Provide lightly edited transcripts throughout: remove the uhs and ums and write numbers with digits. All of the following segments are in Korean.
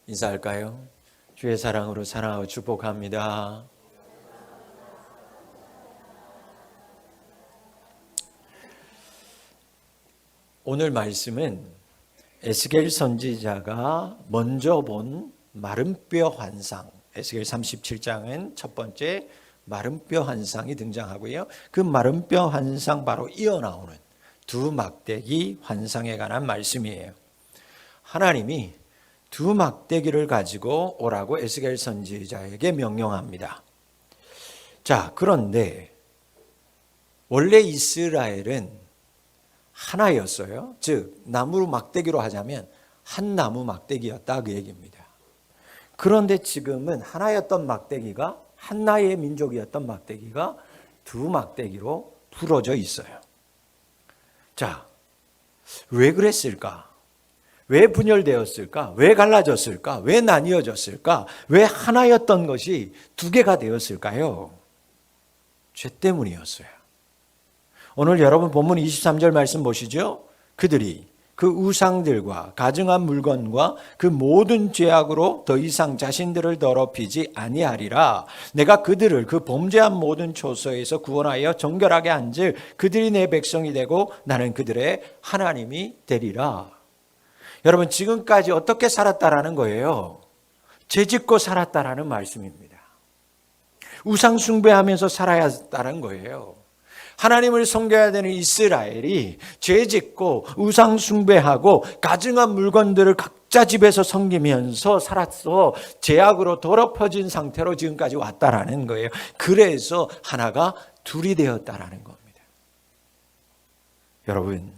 인사할까요? 주의 사랑으로 사랑하고 축복합니다. 오늘 말씀은 에스겔 선지자가 먼저 본 마른뼈 환상, 에스겔 37장은 첫 번째 마른뼈 환상이 등장하고요. 그 마른뼈 환상 바로 이어나오는 두 막대기 환상에 관한 말씀이에요. 하나님이 두 막대기를 가지고 오라고 에스겔 선지자에게 명령합니다. 자, 그런데 원래 이스라엘은 하나였어요. 즉 나무 막대기로 하자면 한 나무 막대기였다 그 얘기입니다. 그런데 지금은 하나였던 막대기가, 하나의 민족이었던 막대기가 두 막대기로 부러져 있어요. 자, 왜 그랬을까? 왜 분열되었을까? 왜 갈라졌을까? 왜 나뉘어졌을까? 왜 하나였던 것이 두 개가 되었을까요? 죄 때문이었어요. 오늘 여러분 본문 23절 말씀 보시죠. 그들이 그 우상들과 가증한 물건과 그 모든 죄악으로 더 이상 자신들을 더럽히지 아니하리라. 내가 그들을 그 범죄한 모든 초소에서 구원하여 정결하게 한즉 그들이 내 백성이 되고 나는 그들의 하나님이 되리라. 여러분, 지금까지 어떻게 살았다라는 거예요? 죄짓고 살았다라는 말씀입니다. 우상 숭배하면서 살아야 했다는 거예요. 하나님을 섬겨야 되는 이스라엘이 죄짓고 우상 숭배하고 가증한 물건들을 각자 집에서 섬기면서 살았어 죄악으로 더럽혀진 상태로 지금까지 왔다라는 거예요. 그래서 하나가 둘이 되었다라는 겁니다. 여러분,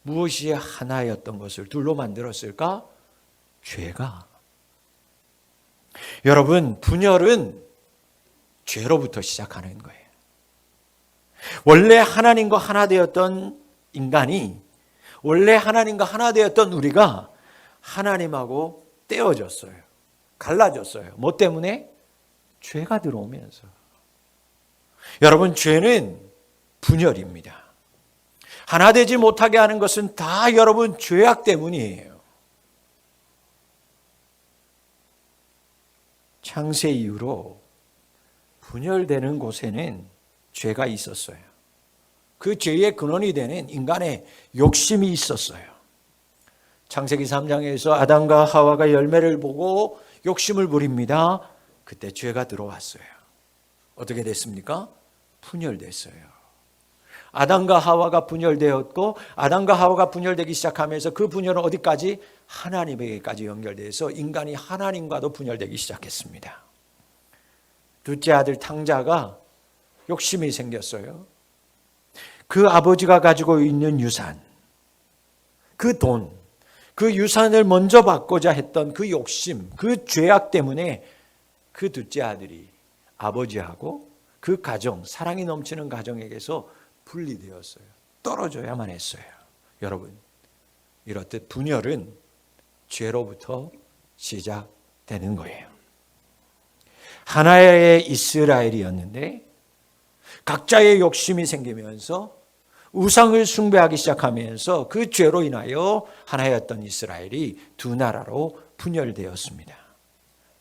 무엇이 하나였던 것을 둘로 만들었을까? 죄가. 여러분, 분열은 죄로부터 시작하는 거예요. 원래 하나님과 하나 되었던 인간이, 원래 하나님과 하나 되었던 우리가 하나님하고 떼어졌어요. 갈라졌어요. 뭐 때문에? 죄가 들어오면서. 여러분, 죄는 분열입니다. 하나 되지 못하게 하는 것은 다 여러분 죄악 때문이에요. 창세 이후로 분열되는 곳에는 죄가 있었어요. 그 죄의 근원이 되는 인간의 욕심이 있었어요. 창세기 3장에서 아담과 하와가 열매를 보고 욕심을 부립니다. 그때 죄가 들어왔어요. 어떻게 됐습니까? 분열됐어요. 아담과 하와가 분열되었고, 아담과 하와가 분열되기 시작하면서 그 분열은 어디까지? 하나님에게까지 연결돼서 인간이 하나님과도 분열되기 시작했습니다. 둘째 아들 탕자가 욕심이 생겼어요. 그 아버지가 가지고 있는 유산, 그 돈, 그 유산을 먼저 받고자 했던 그 욕심, 그 죄악 때문에 그 둘째 아들이 아버지하고 그 가정, 사랑이 넘치는 가정에게서 분리되었어요. 떨어져야만 했어요. 여러분, 이렇듯 분열은 죄로부터 시작되는 거예요. 하나의 이스라엘이었는데 각자의 욕심이 생기면서 우상을 숭배하기 시작하면서 그 죄로 인하여 하나였던 이스라엘이 두 나라로 분열되었습니다.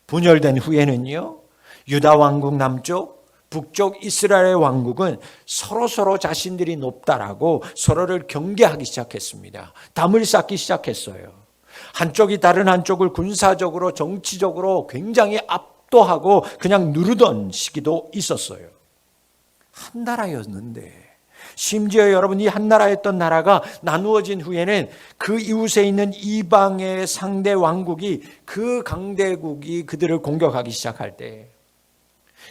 분열된 후에는요, 유다 왕국 남쪽, 북쪽 이스라엘 왕국은 서로 자신들이 높다라고 서로를 경계하기 시작했습니다. 담을 쌓기 시작했어요. 한쪽이 다른 한쪽을 군사적으로 정치적으로 굉장히 압도하고 그냥 누르던 시기도 있었어요. 한 나라였는데, 심지어 여러분, 이 한 나라였던 나라가 나누어진 후에는 그 이웃에 있는 이방의 상대 왕국이, 그 강대국이 그들을 공격하기 시작할 때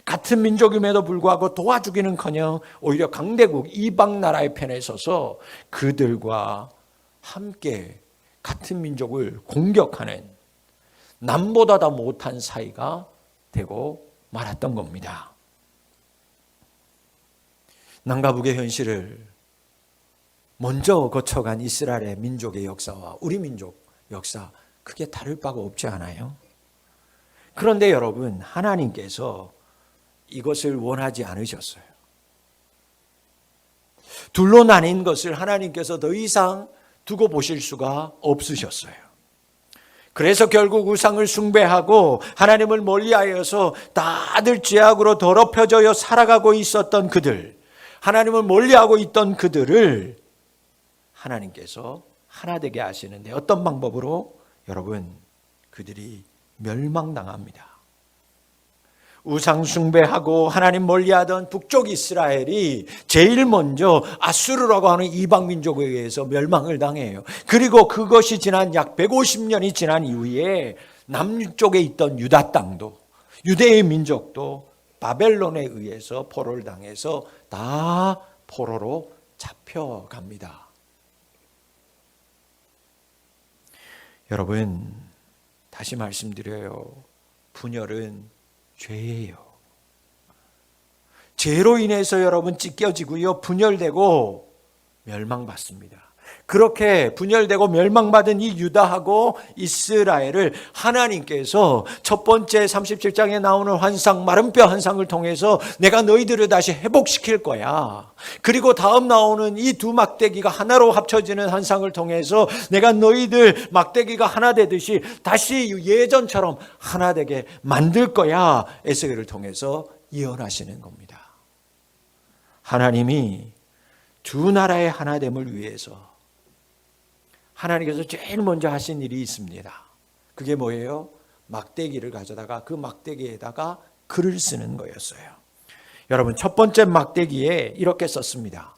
같은 민족임에도 불구하고 도와주기는커녕 오히려 강대국 이방 나라의 편에 서서 그들과 함께 같은 민족을 공격하는 남보다 더 못한 사이가 되고 말았던 겁니다. 남과 북의 현실을 먼저 거쳐간 이스라엘의 민족의 역사와 우리 민족 역사, 크게 다를 바가 없지 않아요? 그런데 여러분, 하나님께서 이것을 원하지 않으셨어요. 둘로 나뉜 것을 하나님께서 더 이상 두고 보실 수가 없으셨어요. 그래서 결국 우상을 숭배하고 하나님을 멀리하여서 다들 죄악으로 더럽혀져 살아가고 있었던 그들, 하나님을 멀리하고 있던 그들을 하나님께서 하나 되게 하시는데 어떤 방법으로? 여러분, 그들이 멸망당합니다. 우상 숭배하고 하나님 멀리하던 북쪽 이스라엘이 제일 먼저 아수르라고 하는 이방 민족에 의해서 멸망을 당해요. 그리고 그것이 지난 약 150년이 지난 이후에 남쪽에 있던 유다 땅도, 유대의 민족도 바벨론에 의해서 포로를 당해서 다 포로로 잡혀갑니다. 여러분, 다시 말씀드려요. 분열은 죄예요. 죄로 인해서 여러분 찢겨지고요, 분열되고 멸망받습니다. 그렇게 분열되고 멸망받은 이 유다하고 이스라엘을 하나님께서 첫 번째 37장에 나오는 환상, 마른 뼈 환상을 통해서 내가 너희들을 다시 회복시킬 거야. 그리고 다음 나오는 이 두 막대기가 하나로 합쳐지는 환상을 통해서 내가 너희들 막대기가 하나 되듯이 다시 예전처럼 하나 되게 만들 거야. 에스겔을 통해서 예언하시는 겁니다. 하나님이 두 나라의 하나됨을 위해서 하나님께서 제일 먼저 하신 일이 있습니다. 그게 뭐예요? 막대기를 가져다가 그 막대기에다가 글을 쓰는 거였어요. 여러분, 첫 번째 막대기에 이렇게 썼습니다.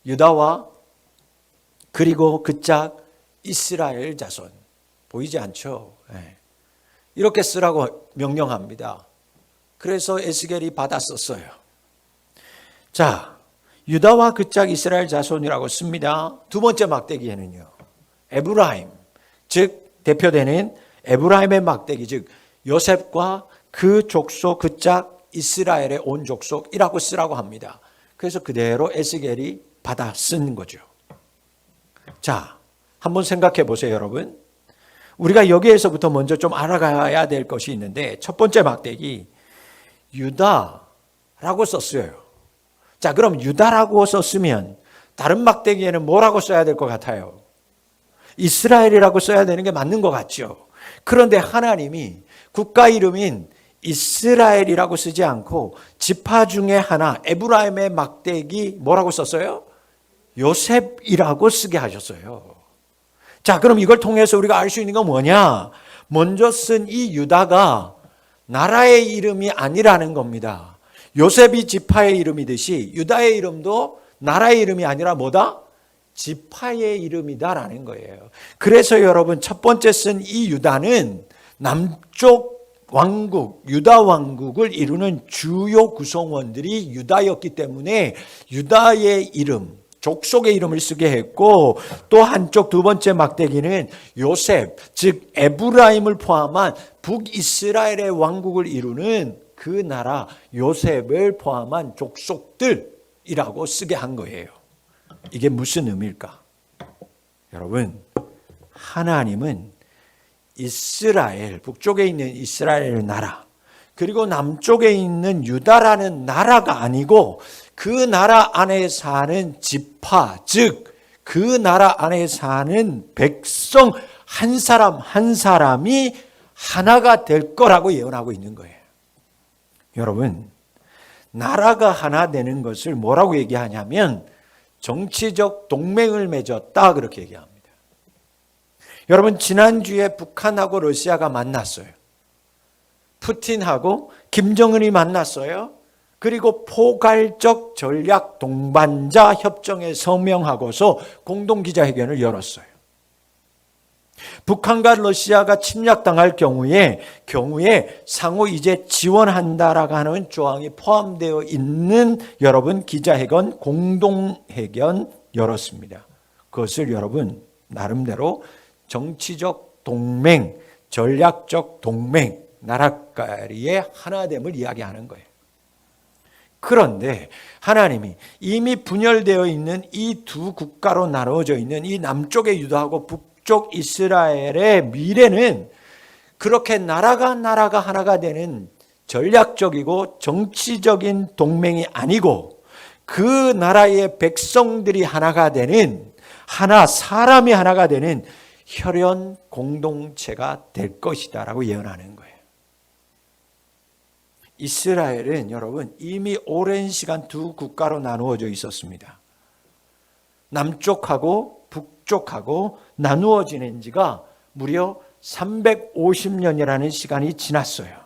유다와 그리고 그 짝 이스라엘 자손. 보이지 않죠? 네. 이렇게 쓰라고 명령합니다. 그래서 에스겔이 받았었어요. 자, 유다와 그 짝 이스라엘 자손이라고 씁니다. 두 번째 막대기에는요, 에브라임, 즉 대표되는 에브라임의 막대기, 즉 요셉과 그 족속, 그 짝 이스라엘의 온 족속이라고 쓰라고 합니다. 그래서 그대로 에스겔이 받아 쓴 거죠. 자, 한번 생각해 보세요, 여러분. 우리가 여기에서부터 먼저 좀 알아가야 될 것이 있는데, 첫 번째 막대기 유다라고 썼어요. 자, 그럼 유다라고 썼으면 다른 막대기에는 뭐라고 써야 될 것 같아요? 이스라엘이라고 써야 되는 게 맞는 것 같죠. 그런데 하나님이 국가 이름인 이스라엘이라고 쓰지 않고 지파 중에 하나, 에브라임의 막대기 뭐라고 썼어요? 요셉이라고 쓰게 하셨어요. 자, 그럼 이걸 통해서 우리가 알 수 있는 건 뭐냐? 먼저 쓴 이 유다가 나라의 이름이 아니라는 겁니다. 요셉이 지파의 이름이듯이 유다의 이름도 나라의 이름이 아니라 뭐다? 지파의 이름이다라는 거예요. 그래서 여러분, 첫 번째 쓴 이 유다는 남쪽 왕국, 유다 왕국을 이루는 주요 구성원들이 유다였기 때문에 유다의 이름, 족속의 이름을 쓰게 했고, 또 한쪽 두 번째 막대기는 요셉, 즉 에브라임을 포함한 북이스라엘의 왕국을 이루는 그 나라 요셉을 포함한 족속들이라고 쓰게 한 거예요. 이게 무슨 의미일까? 여러분, 하나님은 이스라엘, 북쪽에 있는 이스라엘 나라, 그리고 남쪽에 있는 유다라는 나라가 아니고 그 나라 안에 사는 지파, 즉 그 나라 안에 사는 백성 한 사람 한 사람이 하나가 될 거라고 예언하고 있는 거예요. 여러분, 나라가 하나 되는 것을 뭐라고 얘기하냐면 정치적 동맹을 맺었다, 그렇게 얘기합니다. 여러분, 지난주에 북한하고 러시아가 만났어요. 푸틴하고 김정은이 만났어요. 그리고 포괄적 전략 동반자 협정에 서명하고서 공동 기자회견을 열었어요. 북한과 러시아가 침략당할 경우에 상호 이제 지원한다라고 하는 조항이 포함되어 있는 여러분 기자회견, 공동회견 열었습니다. 그것을 여러분 나름대로 정치적 동맹, 전략적 동맹, 나라끼리의 하나됨을 이야기하는 거예요. 그런데 하나님이 이미 분열되어 있는 이 두 국가로 나눠져 있는 이 남쪽의 유다하고 북쪽 이스라엘의 미래는 그렇게 나라가 하나가 되는 전략적이고 정치적인 동맹이 아니고 그 나라의 백성들이 하나가 되는, 사람이 하나가 되는 혈연 공동체가 될 것이다라고 예언하는 거예요. 이스라엘은 여러분 이미 오랜 시간 두 국가로 나누어져 있었습니다. 남쪽하고 북쪽하고 나누어지는 지가 무려 350년이라는 시간이 지났어요.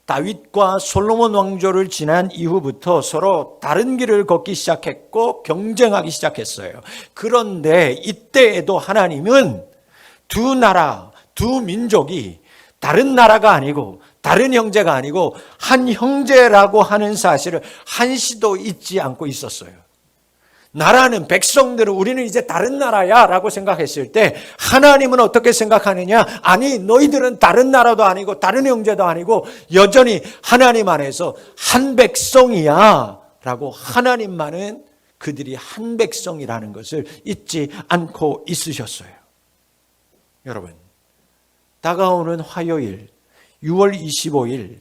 다윗과 솔로몬 왕조를 지난 이후부터 서로 다른 길을 걷기 시작했고 경쟁하기 시작했어요. 그런데 이때에도 하나님은 두 나라, 두 민족이 다른 나라가 아니고 다른 형제가 아니고 한 형제라고 하는 사실을 한시도 잊지 않고 있었어요. 나라는 백성들은 우리는 이제 다른 나라야 라고 생각했을 때 하나님은 어떻게 생각하느냐? 아니 너희들은 다른 나라도 아니고 다른 형제도 아니고 여전히 하나님 안에서 한 백성이야 라고 하나님만은 그들이 한 백성이라는 것을 잊지 않고 있으셨어요. 여러분 다가오는 화요일 6월 25일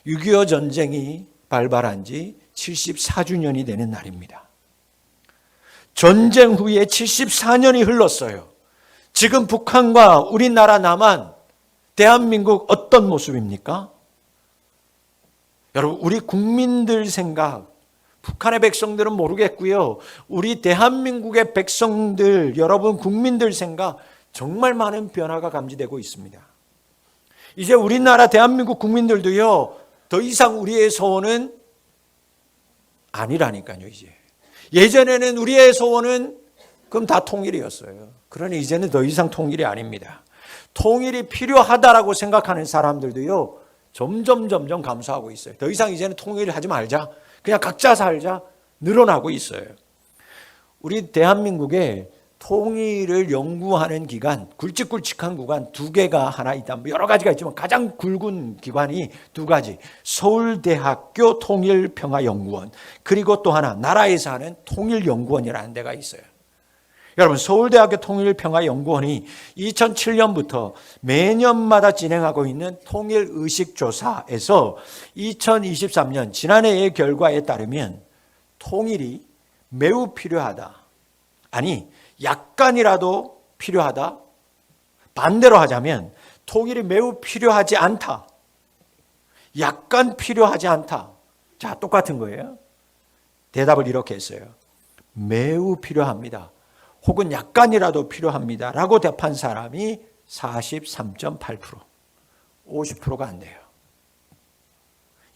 6.25 전쟁이 발발한 지 74주년이 되는 날입니다. 전쟁 후에 74년이 흘렀어요. 지금 북한과 우리나라 남한, 대한민국 어떤 모습입니까? 여러분 우리 국민들 생각, 북한의 백성들은 모르겠고요. 우리 대한민국의 백성들, 여러분 국민들 생각 정말 많은 변화가 감지되고 있습니다. 이제 우리나라 대한민국 국민들도요. 더 이상 우리의 소원은 아니라니까요. 이제. 예전에는 우리의 소원은 그럼 다 통일이었어요. 그러니 이제는 더 이상 통일이 아닙니다. 통일이 필요하다라고 생각하는 사람들도요. 점점 감소하고 있어요. 더 이상 이제는 통일을 하지 말자. 그냥 각자 살자. 늘어나고 있어요. 우리 대한민국에 통일을 연구하는 기관, 굵직굵직한 기관 두 개가 하나 있다. 여러 가지가 있지만 가장 굵은 기관이 두 가지. 서울대학교 통일평화연구원 그리고 또 하나 나라에서 하는 통일연구원이라는 데가 있어요. 여러분 서울대학교 통일평화연구원이 2007년부터 매년마다 진행하고 있는 통일의식조사에서 2023년 지난해의 결과에 따르면 통일이 매우 필요하다. 아니 약간이라도 필요하다. 반대로 하자면 통일이 매우 필요하지 않다. 약간 필요하지 않다. 자, 똑같은 거예요. 대답을 이렇게 했어요. 매우 필요합니다. 혹은 약간이라도 필요합니다. 라고 답한 사람이 43.8%. 50%가 안 돼요.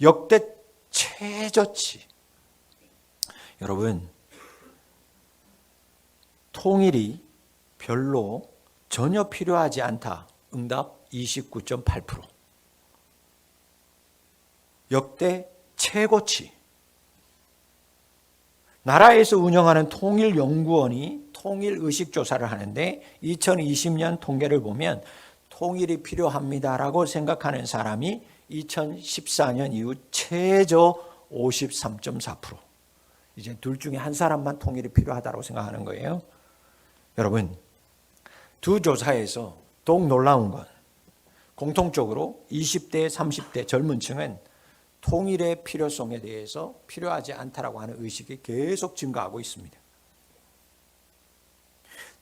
역대 최저치. 여러분 통일이 별로 전혀 필요하지 않다. 응답 29.8%. 역대 최고치. 나라에서 운영하는 통일연구원이 통일의식조사를 하는데 2020년 통계를 보면 통일이 필요합니다라고 생각하는 사람이 2014년 이후 최저 53.4%. 이제 둘 중에 한 사람만 통일이 필요하다고 생각하는 거예요. 여러분, 두 조사에서 더욱 놀라운 건 공통적으로 20대, 30대 젊은 층은 통일의 필요성에 대해서 필요하지 않다라고 하는 의식이 계속 증가하고 있습니다.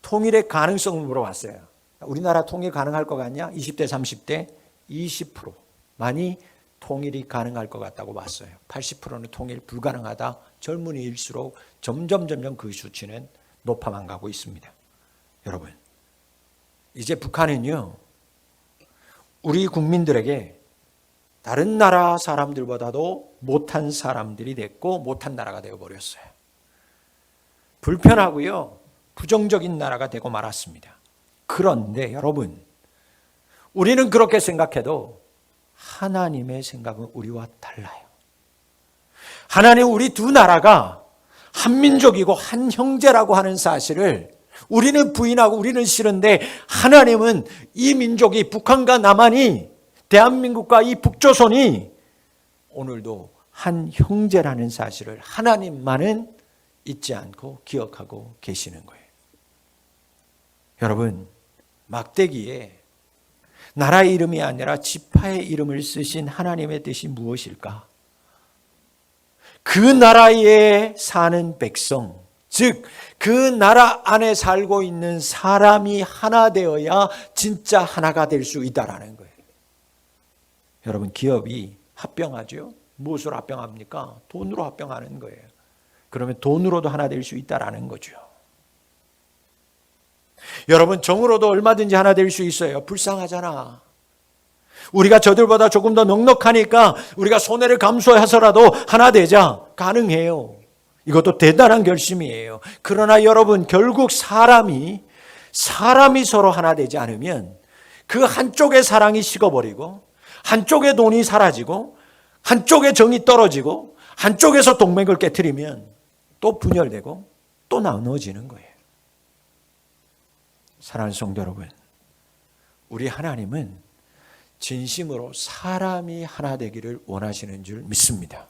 통일의 가능성을 물어봤어요. 우리나라 통일 가능할 것 같냐? 20대, 30대 20%만이 통일이 가능할 것 같다고 봤어요. 80%는 통일 불가능하다. 젊은이일수록 점점 그 수치는 높아만 가고 있습니다. 여러분, 이제 북한은요, 우리 국민들에게 다른 나라 사람들보다도 못한 사람들이 됐고 못한 나라가 되어버렸어요. 불편하고요, 부정적인 나라가 되고 말았습니다. 그런데 여러분, 우리는 그렇게 생각해도 하나님의 생각은 우리와 달라요. 하나님 우리 두 나라가 한 민족이고 한 형제라고 하는 사실을 우리는 부인하고 우리는 싫은데 하나님은 이 민족이 북한과 남한이 대한민국과 이 북조선이 오늘도 한 형제라는 사실을 하나님만은 잊지 않고 기억하고 계시는 거예요. 여러분, 막대기에 나라의 이름이 아니라 지파의 이름을 쓰신 하나님의 뜻이 무엇일까? 그 나라에 사는 백성, 즉 그 나라 안에 살고 있는 사람이 하나 되어야 진짜 하나가 될 수 있다라는 거예요. 여러분, 기업이 합병하죠. 무엇으로 합병합니까? 돈으로 합병하는 거예요. 그러면 돈으로도 하나 될 수 있다라는 거죠. 여러분, 정으로도 얼마든지 하나 될 수 있어요. 불쌍하잖아. 우리가 저들보다 조금 더 넉넉하니까 우리가 손해를 감수해서라도 하나 되자. 가능해요. 이것도 대단한 결심이에요. 그러나 여러분, 결국 사람이 서로 하나 되지 않으면 그 한쪽의 사랑이 식어버리고 한쪽의 돈이 사라지고 한쪽의 정이 떨어지고 한쪽에서 동맹을 깨트리면 또 분열되고 또 나눠지는 거예요. 사랑하는 성도 여러분, 우리 하나님은 진심으로 사람이 하나 되기를 원하시는 줄 믿습니다.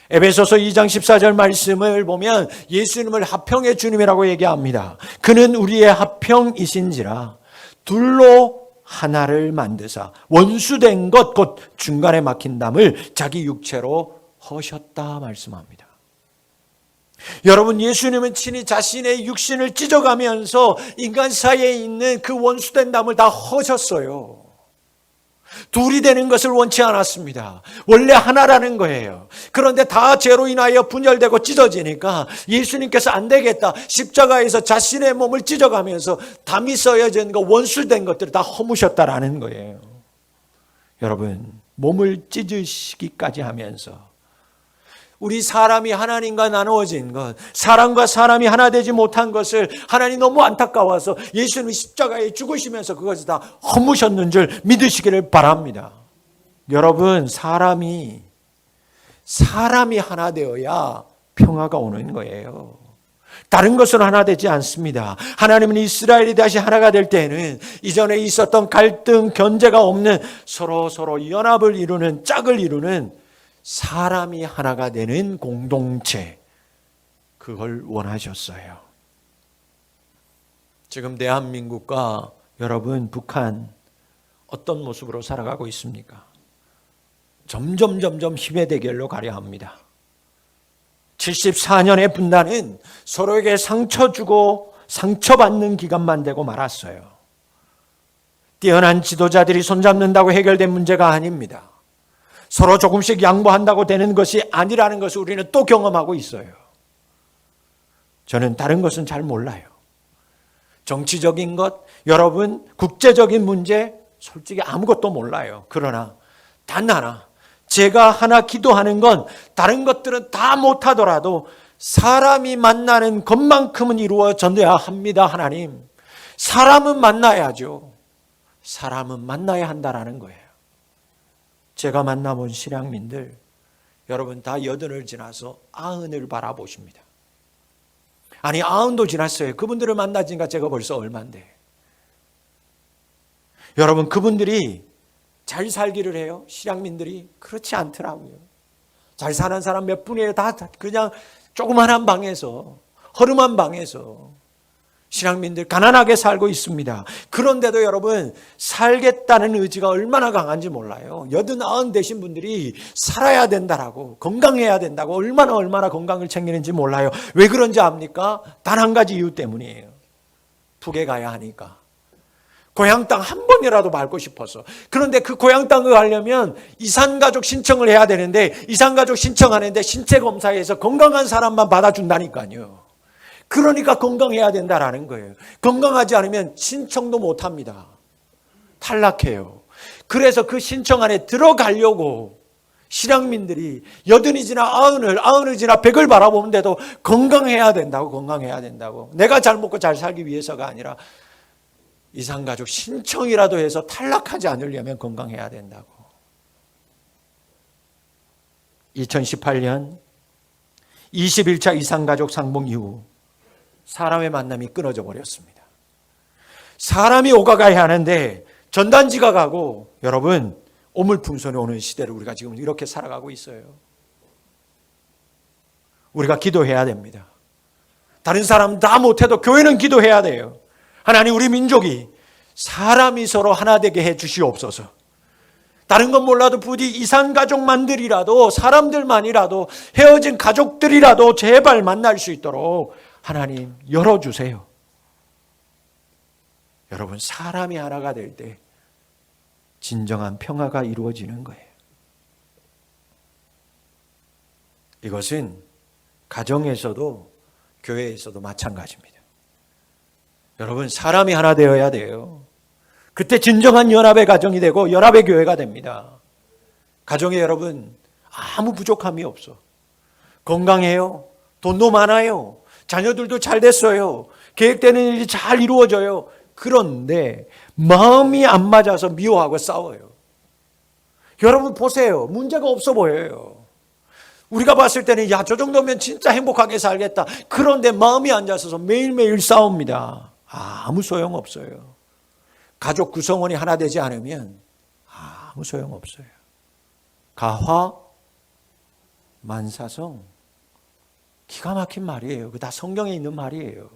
에베소서 2장 14절 말씀을 보면 예수님을 합평의 주님이라고 얘기합니다. 그는 우리의 합평이신지라 둘로 하나를 만드사 원수된 것 곧 중간에 막힌 담을 자기 육체로 허셨다 말씀합니다. 여러분, 예수님은 친히 자신의 육신을 찢어가면서 인간 사이에 있는 그 원수된 담을 다 허셨어요. 둘이 되는 것을 원치 않았습니다. 원래 하나라는 거예요. 그런데 다 죄로 인하여 분열되고 찢어지니까 예수님께서 안 되겠다. 십자가에서 자신의 몸을 찢어가면서 담이 써여진 것, 원수된 것들을 다 허무셨다라는 거예요. 여러분, 몸을 찢으시기까지 하면서 우리 사람이 하나님과 나누어진 것, 사람과 사람이 하나 되지 못한 것을 하나님 너무 안타까워서 예수님이 십자가에 죽으시면서 그것을 다 허무셨는 줄 믿으시기를 바랍니다. 여러분, 사람이 하나 되어야 평화가 오는 거예요. 다른 것은 하나 되지 않습니다. 하나님은 이스라엘이 다시 하나가 될 때에는 이전에 있었던 갈등, 견제가 없는 서로 연합을 이루는, 짝을 이루는 사람이 하나가 되는 공동체, 그걸 원하셨어요. 지금 대한민국과 여러분, 북한 어떤 모습으로 살아가고 있습니까? 점점 힘의 대결로 가려 합니다. 74년의 분단은 서로에게 상처 주고 상처받는 기간만 되고 말았어요. 뛰어난 지도자들이 손잡는다고 해결된 문제가 아닙니다. 서로 조금씩 양보한다고 되는 것이 아니라는 것을 우리는 또 경험하고 있어요. 저는 다른 것은 잘 몰라요. 정치적인 것, 여러분, 국제적인 문제, 솔직히 아무것도 몰라요. 그러나 단 하나, 제가 하나 기도하는 건 다른 것들은 다 못하더라도 사람이 만나는 것만큼은 이루어져야 합니다. 하나님, 사람은 만나야죠. 사람은 만나야 한다라는 거예요. 제가 만나본 실향민들, 여러분 다 80을 지나서 90을 바라보십니다. 아니 90도 지났어요. 그분들을 만나지니까 제가 벌써 얼만데. 여러분, 그분들이 잘 살기를 해요? 실향민들이? 그렇지 않더라고요. 잘 사는 사람 몇 분이에요? 다 그냥 조그만한 방에서, 허름한 방에서 실향민들 가난하게 살고 있습니다. 그런데도 여러분, 살겠다는 의지가 얼마나 강한지 몰라요. 80, 90 되신 분들이 살아야 된다라고, 건강해야 된다고 얼마나 건강을 챙기는지 몰라요. 왜 그런지 압니까? 단 한 가지 이유 때문이에요. 북에 가야 하니까. 고향 땅 한 번이라도 밟고 싶어서. 그런데 그 고향 땅을 가려면 이산가족 신청을 해야 되는데, 이산가족 신청하는데 신체검사에서 건강한 사람만 받아준다니까요. 그러니까 건강해야 된다라는 거예요. 건강하지 않으면 신청도 못합니다. 탈락해요. 그래서 그 신청 안에 들어가려고 실향민들이 80이 지나 90을 지나 100을 바라보는데도 건강해야 된다고. 내가 잘 먹고 잘 살기 위해서가 아니라 이산가족 신청이라도 해서 탈락하지 않으려면 건강해야 된다고. 2018년 21차 이산가족 상봉 이후 사람의 만남이 끊어져 버렸습니다. 사람이 오가가야 하는데 전단지가 가고, 여러분, 오물풍선이 오는 시대를 우리가 지금 이렇게 살아가고 있어요. 우리가 기도해야 됩니다. 다른 사람 다 못해도 교회는 기도해야 돼요. 하나님, 우리 민족이 사람이 서로 하나 되게 해 주시옵소서. 다른 건 몰라도 부디 이산 가족만들이라도, 사람들만이라도, 헤어진 가족들이라도 제발 만날 수 있도록 하나님 열어주세요. 여러분, 사람이 하나가 될 때 진정한 평화가 이루어지는 거예요. 이것은 가정에서도 교회에서도 마찬가지입니다. 여러분, 사람이 하나 되어야 돼요. 그때 진정한 연합의 가정이 되고 연합의 교회가 됩니다. 가정에 여러분 아무 부족함이 없어. 건강해요. 돈도 많아요. 자녀들도 잘 됐어요. 계획되는 일이 잘 이루어져요. 그런데 마음이 안 맞아서 미워하고 싸워요. 여러분 보세요. 문제가 없어 보여요. 우리가 봤을 때는 야, 저 정도면 진짜 행복하게 살겠다. 그런데 마음이 안 맞아서 매일매일 싸웁니다. 아무 소용없어요. 가족 구성원이 하나 되지 않으면 아무 소용없어요. 가화 만사성, 기가 막힌 말이에요. 그 다 성경에 있는 말이에요.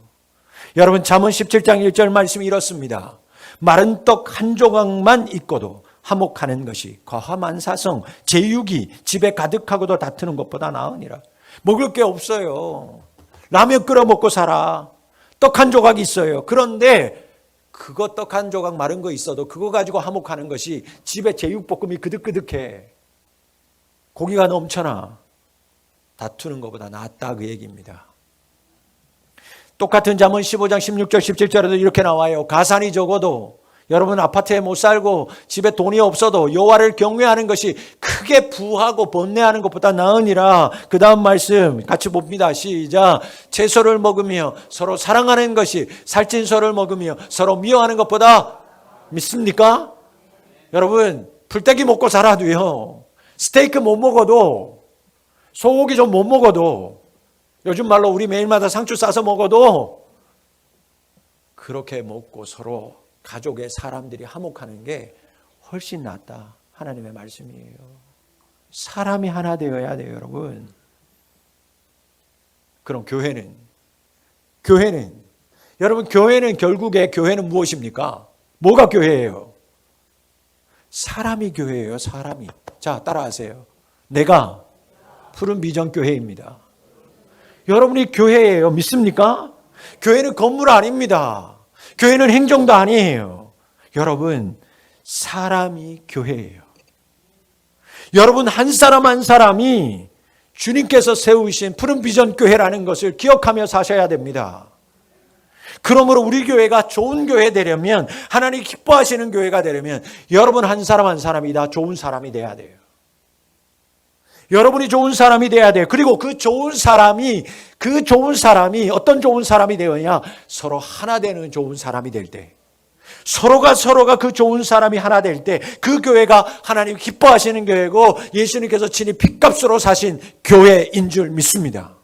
여러분, 잠언 17장 1절 말씀이 이렇습니다. 마른 떡 한 조각만 있고도 화목하는 것이 과화만사성, 제육이 집에 가득하고도 다투는 것보다 나으니라. 먹을 게 없어요. 라면 끓여 먹고 살아. 떡 한 조각 있어요. 그런데 그거 떡 한 조각 마른 거 있어도 그거 가지고 화목하는 것이 집에 제육볶음이 그득그득해. 고기가 넘쳐나. 다투는 것보다 낫다, 그 얘기입니다. 똑같은 잠언 15장 16절 17절에도 이렇게 나와요. 가산이 적어도, 여러분 아파트에 못 살고 집에 돈이 없어도 여호와를 경외하는 것이 크게 부하고 번뇌하는 것보다 나으니라. 그 다음 말씀 같이 봅니다. 시작. 채소를 먹으며 서로 사랑하는 것이 살찐소를 먹으며 서로 미워하는 것보다, 믿습니까? 여러분, 풀떼기 먹고 살아도요, 스테이크 못 먹어도, 소고기 좀 못 먹어도, 요즘 말로 우리 매일마다 상추 싸서 먹어도 그렇게 먹고 서로 가족의 사람들이 화목하는 게 훨씬 낫다. 하나님의 말씀이에요. 사람이 하나 되어야 돼요, 여러분. 그럼 여러분, 교회는 결국에 교회는 무엇입니까? 뭐가 교회예요? 사람이 교회예요, 사람이. 자, 따라하세요. 내가 푸른 비전 교회입니다. 여러분이 교회예요. 믿습니까? 교회는 건물 아닙니다. 교회는 행정도 아니에요. 여러분, 사람이 교회예요. 여러분, 한 사람 한 사람이 주님께서 세우신 푸른 비전 교회라는 것을 기억하며 사셔야 됩니다. 그러므로 우리 교회가 좋은 교회 되려면, 하나님 기뻐하시는 교회가 되려면 여러분 한 사람 한 사람이 다 좋은 사람이 돼야 돼요. 여러분이 좋은 사람이 돼야 돼요. 그리고 그 좋은 사람이 어떤 좋은 사람이 되느냐? 서로 하나 되는 좋은 사람이 될 때, 서로가 그 좋은 사람이 하나 될 때, 그 교회가 하나님 기뻐하시는 교회고 예수님께서 친히 핏값으로 사신 교회인 줄 믿습니다.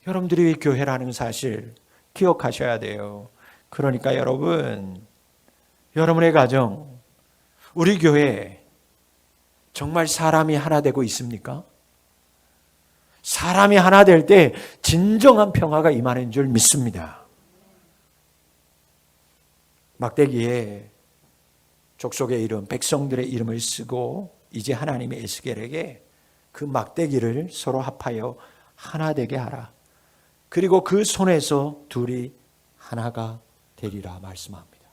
여러분들이 교회라는 사실 기억하셔야 돼요. 그러니까 여러분의 가정, 우리 교회 정말 사람이 하나 되고 있습니까? 사람이 하나 될 때 진정한 평화가 임하는 줄 믿습니다. 막대기에 족속의 이름, 백성들의 이름을 쓰고 이제 하나님의 에스겔에게 그 막대기를 서로 합하여 하나 되게 하라. 그리고 그 손에서 둘이 하나가 되리라 말씀합니다.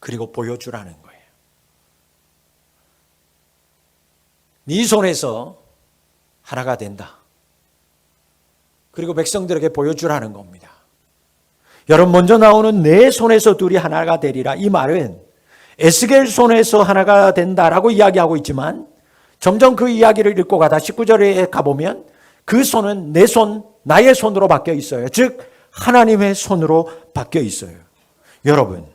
그리고 보여주라는 거예요. 네 손에서 하나가 된다. 그리고 백성들에게 보여주라는 겁니다. 여러분, 먼저 나오는 내 손에서 둘이 하나가 되리라. 이 말은 에스겔 손에서 하나가 된다라고 이야기하고 있지만, 점점 그 이야기를 읽고 가다 19절에 가보면 그 손은 내 손, 나의 손으로 바뀌어 있어요. 즉 하나님의 손으로 바뀌어 있어요. 여러분,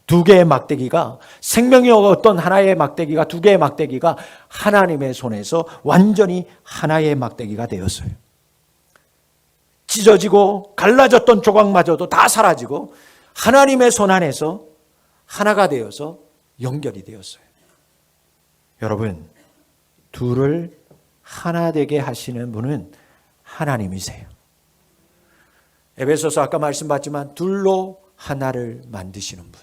두 개의 막대기가, 생명이 어떤 하나의 막대기가, 두 개의 막대기가 하나님의 손에서 완전히 하나의 막대기가 되었어요. 찢어지고 갈라졌던 조각마저도 다 사라지고 하나님의 손 안에서 하나가 되어서 연결이 되었어요. 여러분, 둘을 하나 되게 하시는 분은 하나님이세요. 에베소서 아까 말씀받지만 둘로 하나를 만드시는 분,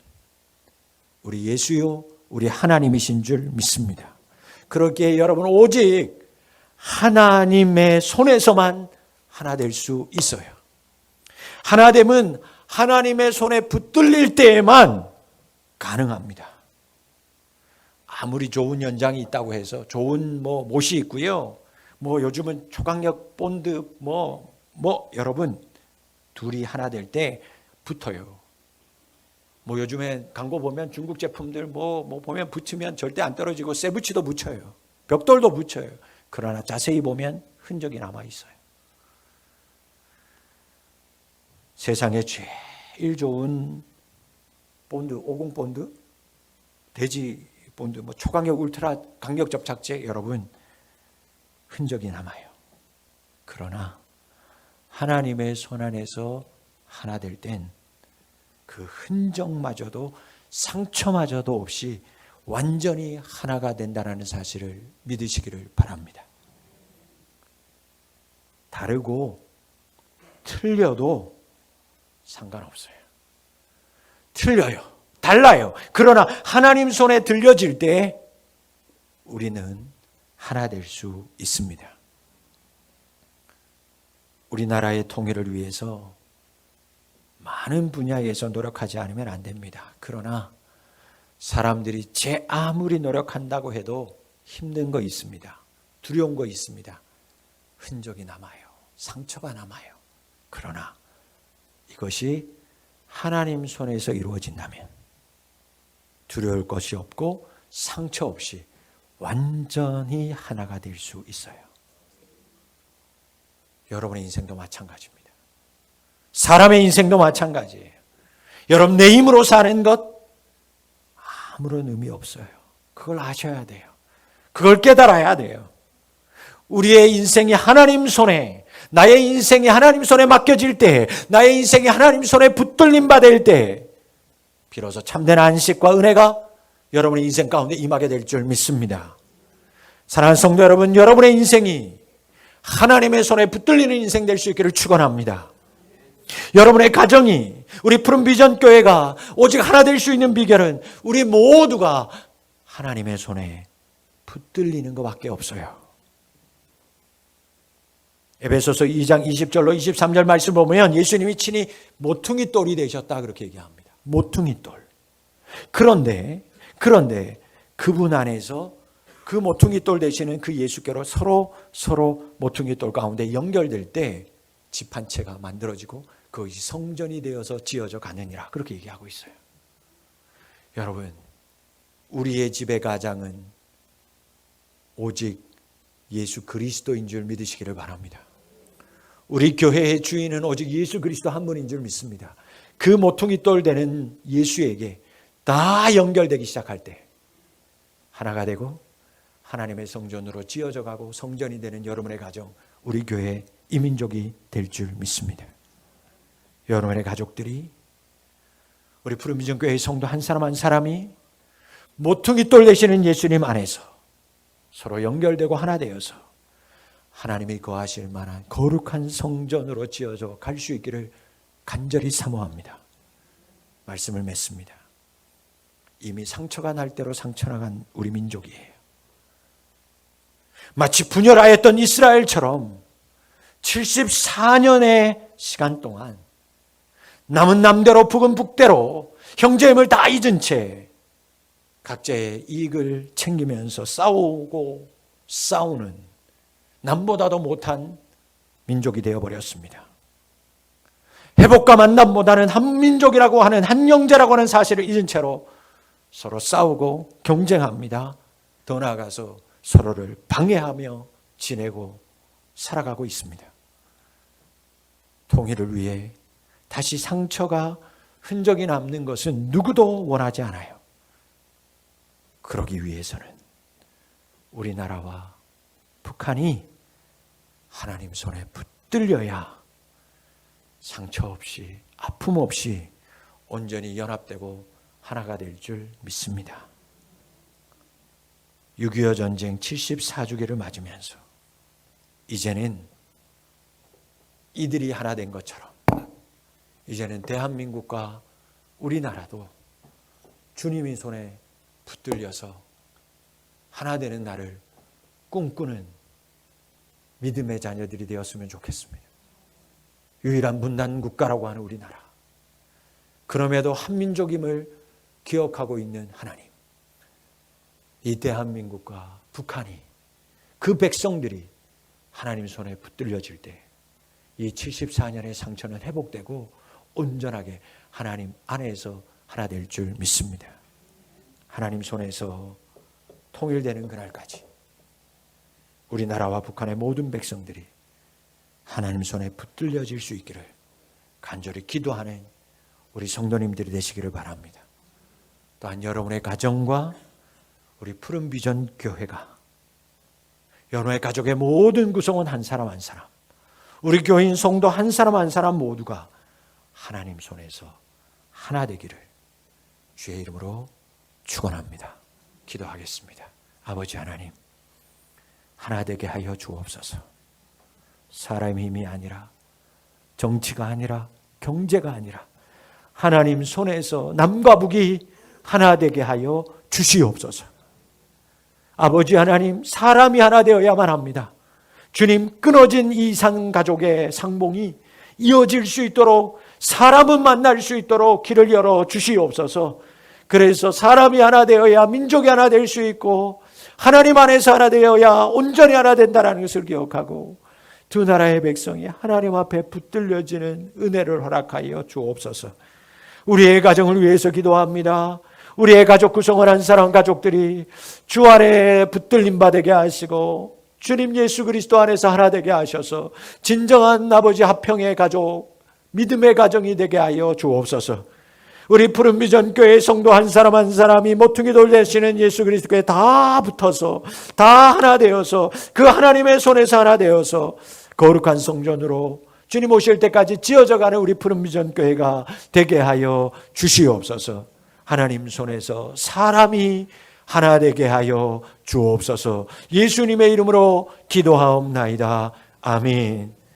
우리 예수요 우리 하나님이신 줄 믿습니다. 그렇기에 여러분 오직 하나님의 손에서만 하나 될 수 있어요. 하나됨은 하나님의 손에 붙들릴 때에만 가능합니다. 아무리 좋은 연장이 있다고 해서 좋은 못이 있고요. 요즘은 초강력 본드 여러분 둘이 하나 될 때 붙어요. 요즘에 광고 보면 중국 제품들 보면 붙이면 절대 안 떨어지고 쇠붙이도 붙여요. 벽돌도 붙여요. 그러나 자세히 보면 흔적이 남아 있어요. 세상에 제일 좋은 본드, 50 본드, 대지 본드, 초강력 울트라 강력 접착제 여러분 흔적이 남아요. 그러나 하나님의 손 안에서 하나 될 땐 그 흔적마저도 상처마저도 없이 완전히 하나가 된다는 사실을 믿으시기를 바랍니다. 다르고 틀려도 상관없어요. 틀려요. 달라요. 그러나 하나님 손에 들려질 때 우리는 하나 될 수 있습니다. 우리나라의 통일을 위해서 많은 분야에서 노력하지 않으면 안 됩니다. 그러나 사람들이 아무리 노력한다고 해도 힘든 거 있습니다. 두려운 거 있습니다. 흔적이 남아요. 상처가 남아요. 그러나 이것이 하나님 손에서 이루어진다면 두려울 것이 없고 상처 없이 완전히 하나가 될 수 있어요. 여러분의 인생도 마찬가지입니다. 사람의 인생도 마찬가지예요. 여러분 내 힘으로 사는 것 아무런 의미 없어요. 그걸 아셔야 돼요. 그걸 깨달아야 돼요. 우리의 인생이 하나님 손에, 나의 인생이 하나님 손에 맡겨질 때, 나의 인생이 하나님 손에 붙들림 받을 때 비로소 참된 안식과 은혜가 여러분의 인생 가운데 임하게 될 줄 믿습니다. 사랑하는 성도 여러분, 여러분의 인생이 하나님의 손에 붙들리는 인생 될 수 있기를 축원합니다. 여러분의 가정이, 우리 푸른 비전 교회가 오직 하나 될 수 있는 비결은 우리 모두가 하나님의 손에 붙들리는 것밖에 없어요. 에베소서 2장 20절로 23절 말씀 보면 예수님이 친히 모퉁이 돌이 되셨다 그렇게 얘기합니다. 모퉁이 돌. 그런데 그분 안에서 그 모퉁이 돌 되시는 그 예수께로 서로 모퉁이 돌 가운데 연결될 때 집 한 채가 만들어지고 그것이 성전이 되어서 지어져 가느니라 그렇게 얘기하고 있어요. 여러분, 우리의 집의 가장은 오직 예수 그리스도인 줄 믿으시기를 바랍니다. 우리 교회의 주인은 오직 예수 그리스도 한 분인 줄 믿습니다. 그 모퉁이 돌 되는 예수에게 다 연결되기 시작할 때 하나가 되고 하나님의 성전으로 지어져 가고 성전이 되는 여러분의 가정, 우리 교회 이민족이 될 줄 믿습니다. 여러분의 가족들이, 우리 푸른 비전 교회의 성도 한 사람 한 사람이 모퉁이 돌 되시는 예수님 안에서 서로 연결되고 하나 되어서 하나님이 거하실 만한 거룩한 성전으로 지어져 갈 수 있기를 간절히 사모합니다. 말씀을 맺습니다. 이미 상처가 날 대로 상처나간 우리 민족이에요. 마치 분열하였던 이스라엘처럼 74년의 시간 동안 남은 남대로 북은 북대로 형제임을 다 잊은 채 각자의 이익을 챙기면서 싸우고 싸우는 남보다도 못한 민족이 되어버렸습니다. 회복과 만남보다는 한민족이라고 하는 한 형제라고 하는 사실을 잊은 채로 서로 싸우고 경쟁합니다. 더 나아가서 서로를 방해하며 지내고 살아가고 있습니다. 통일을 위해 다시 상처가 흔적이 남는 것은 누구도 원하지 않아요. 그러기 위해서는 우리나라와 북한이 하나님 손에 붙들려야 상처 없이 아픔 없이 온전히 연합되고 하나가 될 줄 믿습니다. 6.25 전쟁 74주기를 맞으면서 이제는 이들이 하나 된 것처럼 이제는 대한민국과 우리나라도 주님의 손에 붙들려서 하나 되는 나를 꿈꾸는 믿음의 자녀들이 되었으면 좋겠습니다. 유일한 분단 국가라고 하는 우리나라. 그럼에도 한민족임을 기억하고 있는 하나님. 이 대한민국과 북한이, 그 백성들이 하나님 손에 붙들려질 때 이 74년의 상처는 회복되고 온전하게 하나님 안에서 하나 될 줄 믿습니다. 하나님 손에서 통일되는 그날까지 우리나라와 북한의 모든 백성들이 하나님 손에 붙들려질 수 있기를 간절히 기도하는 우리 성도님들이 되시기를 바랍니다. 또한 여러분의 가정과 우리 푸른 비전 교회가, 여러분의 가족의 모든 구성원 한 사람 한 사람, 우리 교인 성도 한 사람 한 사람 모두가 하나님 손에서 하나 되기를 주의 이름으로 축원합니다. 기도하겠습니다. 아버지 하나님, 하나 되게 하여 주옵소서. 사람의 힘이 아니라, 정치가 아니라, 경제가 아니라 하나님 손에서 남과 북이 하나 되게 하여 주시옵소서. 아버지 하나님, 사람이 하나 되어야만 합니다. 주님, 끊어진 이 산 가족의 상봉이 이어질 수 있도록, 사람은 만날 수 있도록 길을 열어 주시옵소서. 그래서 사람이 하나 되어야 민족이 하나 될 수 있고 하나님 안에서 하나 되어야 온전히 하나 된다는 것을 기억하고 두 나라의 백성이 하나님 앞에 붙들려지는 은혜를 허락하여 주옵소서. 우리의 가정을 위해서 기도합니다. 우리의 가족 구성원 한 사람 가족들이 주 안에 붙들림 받게 하시고 주님 예수 그리스도 안에서 하나 되게 하셔서 진정한 아버지 화평의 가족, 믿음의 가정이 되게 하여 주옵소서. 우리 푸른 비전 교회 성도 한 사람 한 사람이 모퉁이 돌 되시는 예수 그리스도께 다 붙어서 다 하나 되어서 그 하나님의 손에서 하나 되어서 거룩한 성전으로 주님 오실 때까지 지어져가는 우리 푸른 비전 교회가 되게 하여 주시옵소서. 하나님 손에서 사람이 하나 되게 하여 주옵소서. 예수님의 이름으로 기도하옵나이다. 아멘.